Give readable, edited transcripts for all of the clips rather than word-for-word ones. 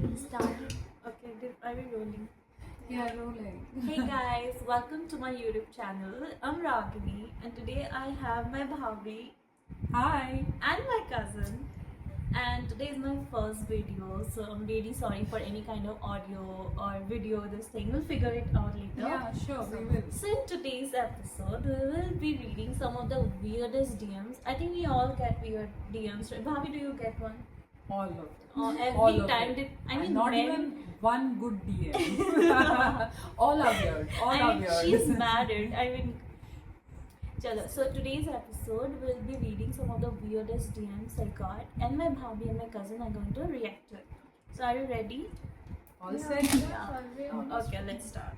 Started. Okay, are we rolling? Yeah, rolling. Hey guys, welcome to my YouTube channel. I'm Ragini, and today I have my bhabhi Hi. and my cousin. And today is my first video, so I'm really sorry for any kind of audio or video. This thing we'll figure it out later. Yeah, sure, we will. So in today's episode, we will be reading some of the weirdest DMs. I think we all get weird DMs. Right? Bhabhi, do you get one? All of them. Every All of time them. I mean, not when- even one good DM. All are weird. All I are mean, weird. she's married. I mean, chalo. So today's episode we'll be reading some of the weirdest DMs I got, and my bhabhi and my cousin are going to react to it. So are you ready? All set? Yeah. Okay, let's start.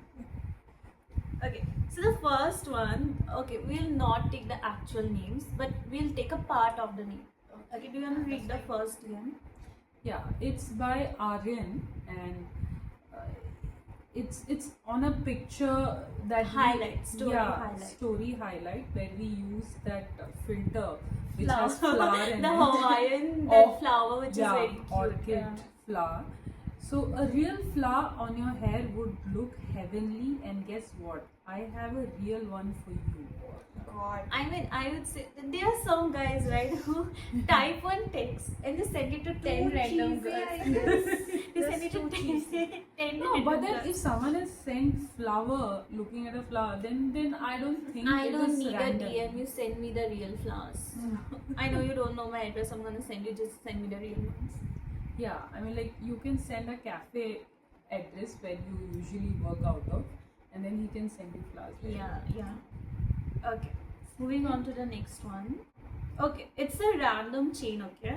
Okay, so the first one. Okay, we'll not take the actual names, but we'll take a part of the name. Okay, do you want to read the first DM? Yeah, it's by Aryan and it's on a picture that Highlight, story highlight. story highlight where we use that filter which Flower. has flower in The it. Hawaiian that Of- flower, which yeah, is very cute. orchid Yeah. flower. So a real flower on your hair would look heavenly, and guess what? I have a real one for you. God. I mean, I would say that there are some guys, right, who type one text and just send it to 10 random girls. They send it to 10 No, random but then girls. if someone has sent flower, looking at a flower, then I don't think I it don't is need random. a DM, you send me the real flowers. I know you don't know my address, I'm gonna send you, just send me the real ones. Yeah, I mean, like, you can send a cafe address where you usually work out of, and then he can send you flowers. Yeah. Okay, moving on to the next one. Okay, it's a random chain, okay?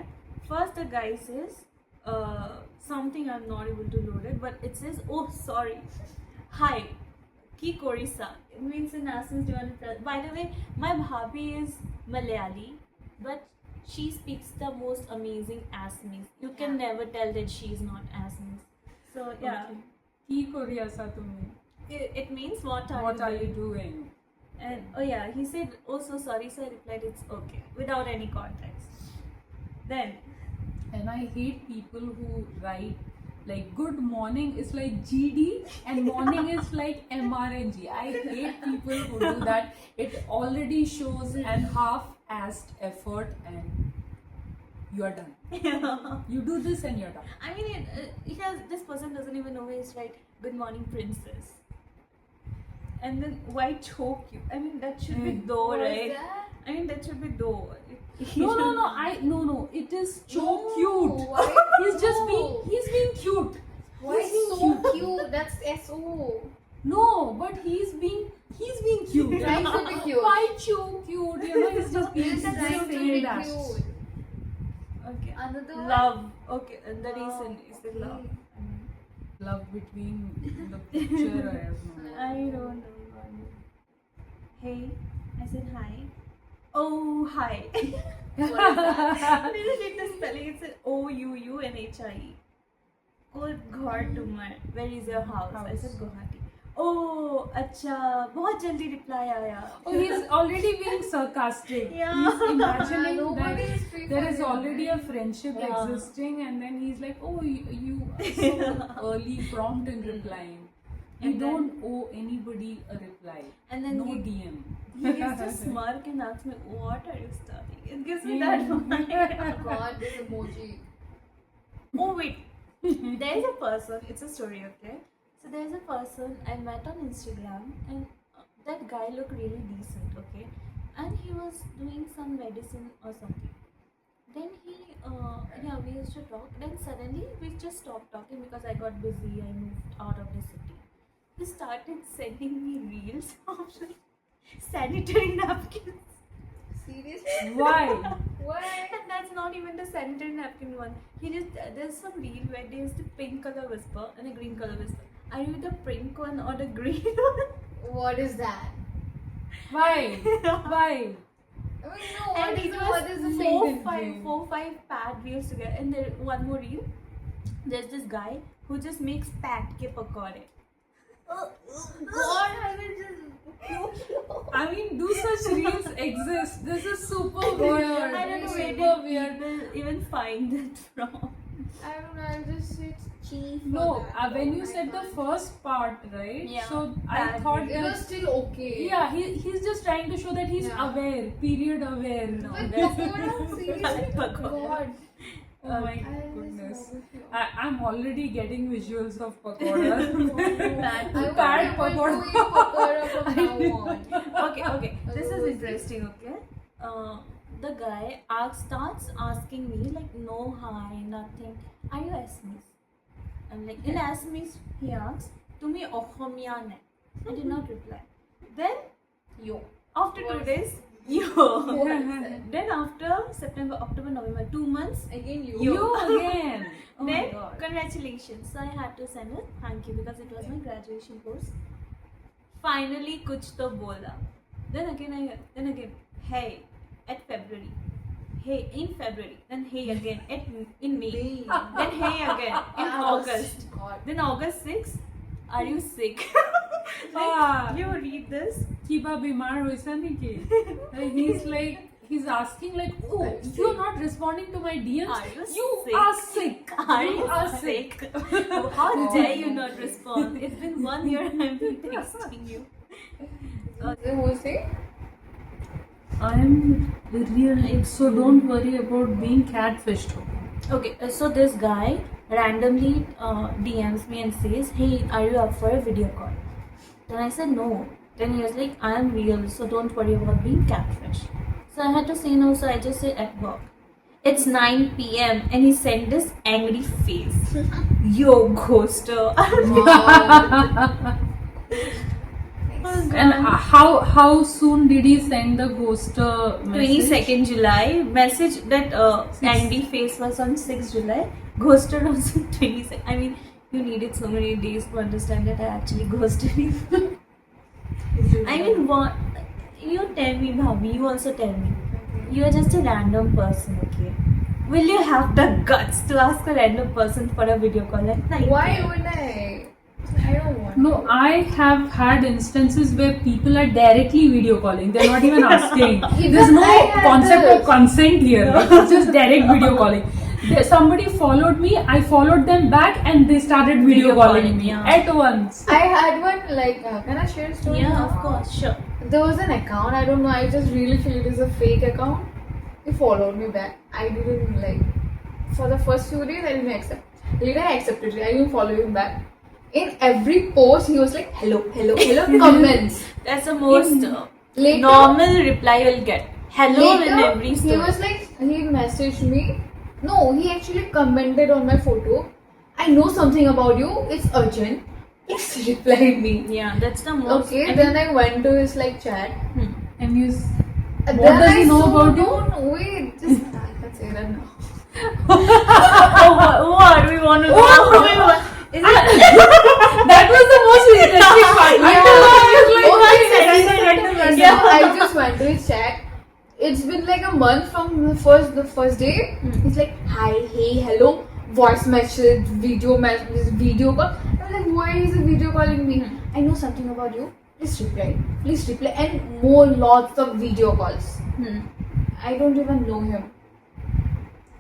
First, the guy says something, I'm not able to load it, but it says, oh, sorry. Hi, Ki Korisa. It means in essence, do you want to tell? By the way, my bhabhi is Malayali, but she speaks the most amazing Assamese. You can never tell that she is not Assamese. So, yeah. Okay. Ki koriyasa tumi? It means what are What you are doing? you doing? And oh yeah, he said, oh so sorry, so I replied it's okay without any context. Then And I hate people who write like good morning is like GD and morning is like MRNG. I hate people who do that. It already shows an half-assed effort and you are done. You do this and you're done. I mean, this person doesn't even know it's right. Good morning, princess. And then why choke you? I mean, that should be though, right? I mean, that should be though. No. It is so cute. Why? He's being cute. Why He's being so cute? That's SO. No, but he's being cute. Trying to be cute. Why so cute? You know, he's just being He's trying to saying be that. cute. Okay. Another one? Love. Okay, and the reason is the love. Love between the picture. I don't know. Hey, I said hi. Oh, hi. What is that? Did you read the spelling? It said OUUNHIE. Good God, Tumar. Where is your house? I said Guwahati. Oh, अच्छा बहुत जल्दी reply आया. Oh, he's already being sarcastic. Yeah. He's imagining Nobody that is free there for is him. already a friendship Yeah. existing, and then he's like, "Oh, you are so early, prompt in replying. You And then- don't owe anybody a reply. And then no he- DM." He gives a smirk and asks me, what are you studying? It gives me Yeah. that vibe. God, this emoji. Oh wait, there is a person. It's a story, okay? So there is a person I met on Instagram, and that guy looked really decent, okay? And he was doing some medicine or something. Then we used to talk. Then suddenly we just stopped talking because I got busy. I moved out of the city. He started sending me reels of like sanitary napkins. Seriously? Why? What? And that's not even the sanitary napkin one. He just there's some reel where there's the pink color whisper and a green color whisper. Are you the pink one or the green one? What is that? Why? Why? I mean, no, And it was what is the four, thing? thing? four, five pad reels together. And there one more reel. There's this guy who just makes pat ke pakore. God, I will just. I mean, do such reels exist? This is super weird. I don't know where Super did people even find it from. I don't know. I'll just say it's cheap. No, when you said the first part, right? Yeah. So I Bad thought it that was still okay. yeah, he's just trying to show that he's Yeah. aware, period aware. No. But That's- pakoda, seriously, Pakoda. God. Oh my I just goodness. love it. I'm already getting visuals of pakoda. Bad. I Bad won't be able to pakoda. eat pakoda from now on. Okay. This is interesting. Okay. The guy starts asking me like, no, hi, nothing. Are you Assamese? I'm like, in Assamese, he asks, "Tumi Ohomia ne?" I did not reply. Then, Yo. after 2 What? days, yo. Then after September, October, November, 2 months. Again you. You again. Oh my Then god. congratulations. So I had to send a thank you because it was my graduation course. Finally, kuch to bola. Then again, hey, at February. Hey, in February. Then hey again, in May. Then hey again, in August. God. Then August 6th, are you sick? Ah. You read this. Kiba bimar hoisa niki. He's asking like, oh, you're not responding to my DMs. Are you sick? are sick. Are you sick? How dare you not respond? It's been 1 year I've been texting you. Then who is it? I'm real, so don't worry about being catfished. Okay, so this guy randomly DMs me and says, "Hey, are you up for a video call?" Then I said no. Then he was like, "I am real, so don't worry about being catfish." So I had to say no, so I just said at work. It's 9 p.m. and he sent this angry face. Yo, ghoster. And how soon did he send the ghoster message? 22nd July. Message that angry face was on 6th July. Ghosted was on 22nd. I mean, you needed so many days to understand that I actually ghosted you. I mean, what? You tell me, Bhabhi. You also tell me. You are just a random person, okay? Will you have the guts to ask a random person for a video call at night? Why would I? I don't want. No, I have had instances where people are directly video calling. They're not even asking. There's no I had concept this. of consent here. It's just direct video calling. Somebody followed me, I followed them back, and they started video calling me yeah. at once. I had one like. Can I share a story? Yeah, of course, sure. There was an account. I don't know. I just really feel it is a fake account. He followed me back. I didn't like. For the first few days, I didn't accept. Later, I accepted it. I didn't follow him back. In every post, he was like, "Hello, hello, hello." Comments. That's the most Later, normal reply you'll get. Hello in later, every story. he was like, he messaged me. No, he actually commented on my photo. I know something about you. It's urgent. Please reply me. Yeah, that's the most. Okay, I then mean, I went to his like chat. And you. And What then does he know saw- about you? No, wait, just I can say that now. oh, what we want to know? Is it? That was the most interesting part. Okay, so I just went to his chat. It's been like a month from the first day. He's like, "Hi, hey, hello, voice message, video call." I'm like, "Why is he video calling me? I know something about you. Please reply, and lots of video calls. I don't even know him."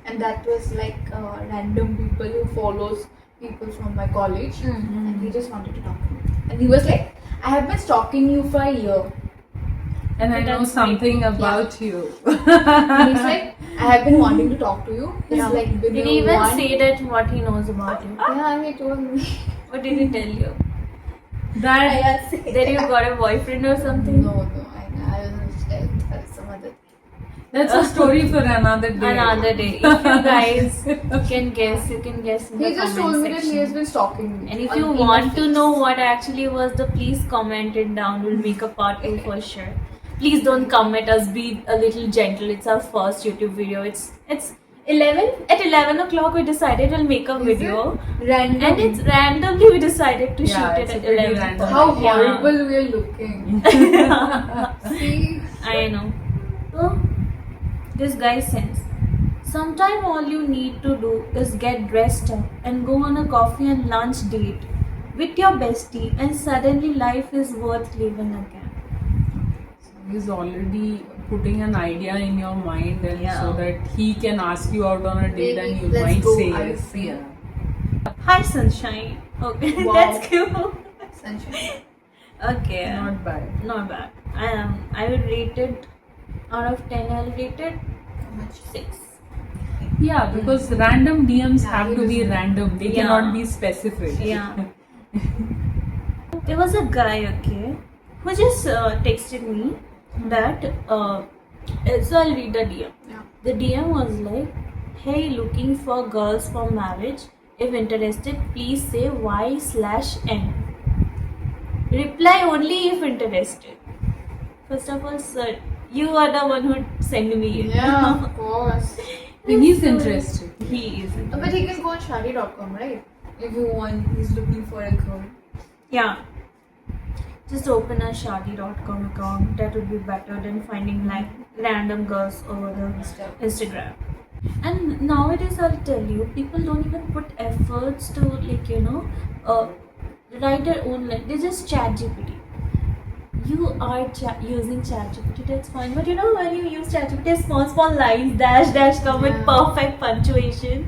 And that was like random people who follows people from my college, and he just wanted to talk to me. And he was like, "I have been stalking you for a year." And I know That's something about you. And he's like, "I have been wanting to talk to you." It's Yeah. like been Did a he even one- say that what he knows about you? Yeah, he told me. What did he tell you? That That you got a boyfriend or something? No, I was just some other. that's a story for another day. Another day. If you guys can guess, you can guess in He the just comment told me that section. he has been stalking me. And if on you email want to face. know what actually was the, please comment it down. We'll make a part 2 for sure. Please don't come at us. Be a little gentle. It's our first YouTube video. It's 11 at 11 o'clock. We decided we'll make a Is video, it random? and it's randomly we decided to Yeah, shoot it's it a at pretty 11. random. How Yeah. horrible we are looking. See, I know. So this guy says, sometime all you need to do is get dressed up and go on a coffee and lunch date with your bestie, and suddenly life is worth living again. He's already putting an idea in your mind, and Yeah. so that he can ask you out on a date, Maybe, and you let's might go, say are you yes. free? Yeah. Hi, sunshine. Okay, Wow. that's cute. Sunshine. Okay, Not bad. not bad. I would rate it out of 10. I'll rate it How much? 6. Yeah, because random DMs Yeah, have he to be doesn't- random. They Yeah. cannot be specific. Yeah. There was a guy, okay, who just texted me that. So I'll read the DM. Yeah. The DM was like, "Hey, looking for girls for marriage. If interested, please say Y/N. Reply only if interested." First of all, sir, you are the one who sent me it. Yeah, of course. He's interested. He is. But he can go on shadi.com, right? If you want, he's looking for a girl. Yeah. Just open a shadi.com account. That would be better than finding like random girls over the Instagram. And nowadays, I'll tell you, people don't even put efforts to write their own. Like they just chat GPT. You are using ChatGPT, that's fine. But when you use ChatGPT, small lines, dash, come with Yeah. perfect punctuation,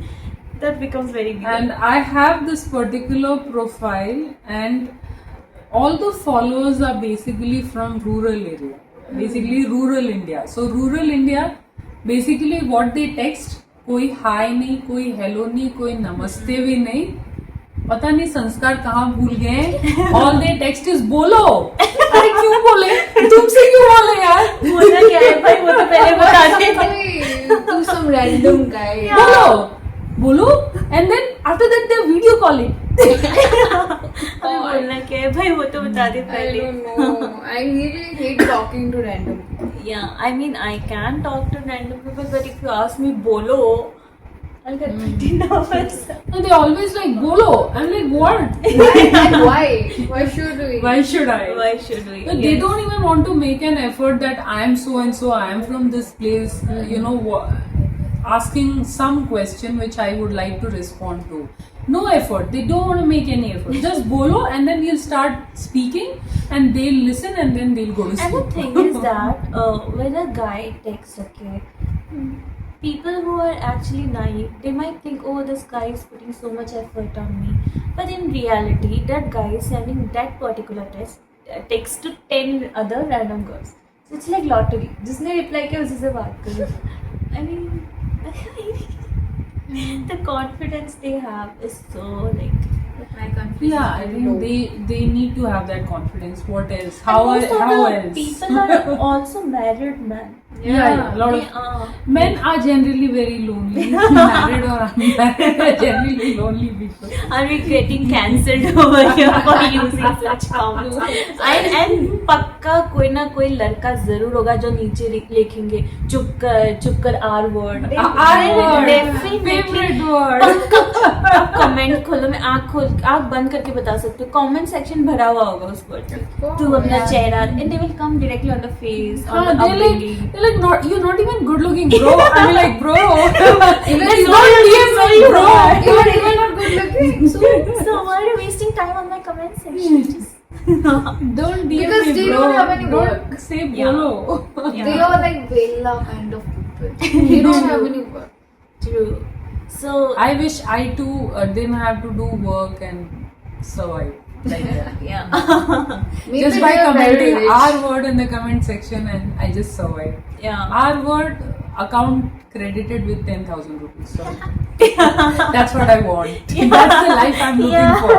that becomes very good. And I have this particular profile, and all the followers are basically from rural area, basically rural India. So rural India, basically what they text, कोई हाय नहीं, कोई hello नहीं, कोई नमस्ते भी नहीं, पता नहीं संस्कार कहाँ भूल गए. ऑल दे टेक्स्ट इज बोलो. अरे क्यों बोले, तुमसे क्यों बोले यार, बोलना क्या है भाई, वो तो पहले बता दे. Hey, to some random guy. बोलो, and then after that they video calling. बोलना क्या है भाई, वो तो बता दे I पहले. don't know. I really hate talking to random people. Yeah, I mean, I can talk to random people, but if you ask me bolo, I'll get pretty nervous. And they always like bolo. I'm like, what? And why? Why should we? Why should I? Why should we? But they don't even want to make an effort that I am so and so, I am from this place, asking some question which I would like to respond to. No effort. They don't want to make any effort. Just bolo, and then you'll start speaking, and they'll listen, and then they'll go to sleep. And the thing is that when a guy texts, okay, people who are actually naive, they might think, oh, this guy is putting so much effort on me. But in reality, that guy is sending that particular text to 10 other random girls. So it's like lottery. जिसने reply किया उसी से बात करो. I mean, the confidence they have is so like. My confidence Yeah, I is think low. they need to have that confidence. What else? And How most of how the else? people are also married men. Yeah, a lot They of are. men are generally very lonely. Married or unmarried, are generally lonely people. Are we getting cancelled over here for using such comments? And पक्का कोई ना कोई लड़का जरूर होगा जो नीचे लिखेंगे चुप कर R word. Favorite word. आप कमेंट खोलो, मैं आँख बंद करके बता सकती हूँ. कमेंट सेक्शन भरा हुआ होगा उस वर्ड पे. तू अपना Yeah. चेहरा, and they will come directly on the face, on the They're upbringing. like, not, you're not even good looking, bro. I'm like, bro. Even That's if not you're DM me, bro. even not good looking. So why are you wasting time on my comment section? Just Don't DM Because me, they bro. don't have any Don't work. say Yeah. bolo. They are like Vela kind of people. They don't have any work. True. So I wish I too didn't have to do work and survive like that. yeah. Maybe Just by they are very commenting rich. our word in the comment section, and I just survived. Yeah. Our word account credited with 10,000 rupees. So that's what I want. That's the life I'm looking for.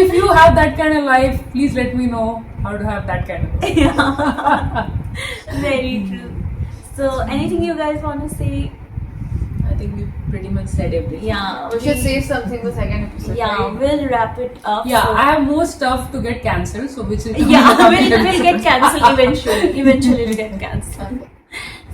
If you have that kind of life, please let me know how to have that kind of life. Very true. So anything you guys want to say? I think we pretty much said everything. Yeah. We should save something for second episode. Yeah, right? we'll wrap it up. Yeah, So- I have more stuff to get cancelled, so which is yeah, we'll get cancelled eventually. Eventually, we'll get cancelled. Okay.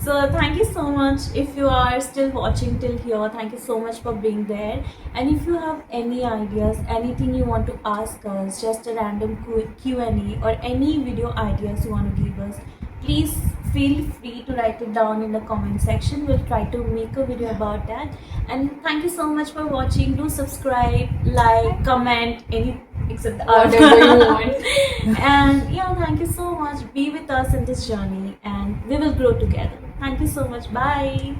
So thank you so much. If you are still watching till here, thank you so much for being there. And if you have any ideas, anything you want to ask us, just a random Q&A or any video ideas you want to give us, please feel free to write it down in the comment section. We'll try to make a video about that. And thank you so much for watching. Do subscribe, like, comment, except the Whatever you want. And yeah, thank you so much. Be with us in this journey, and we will grow together. Thank you so much. Bye.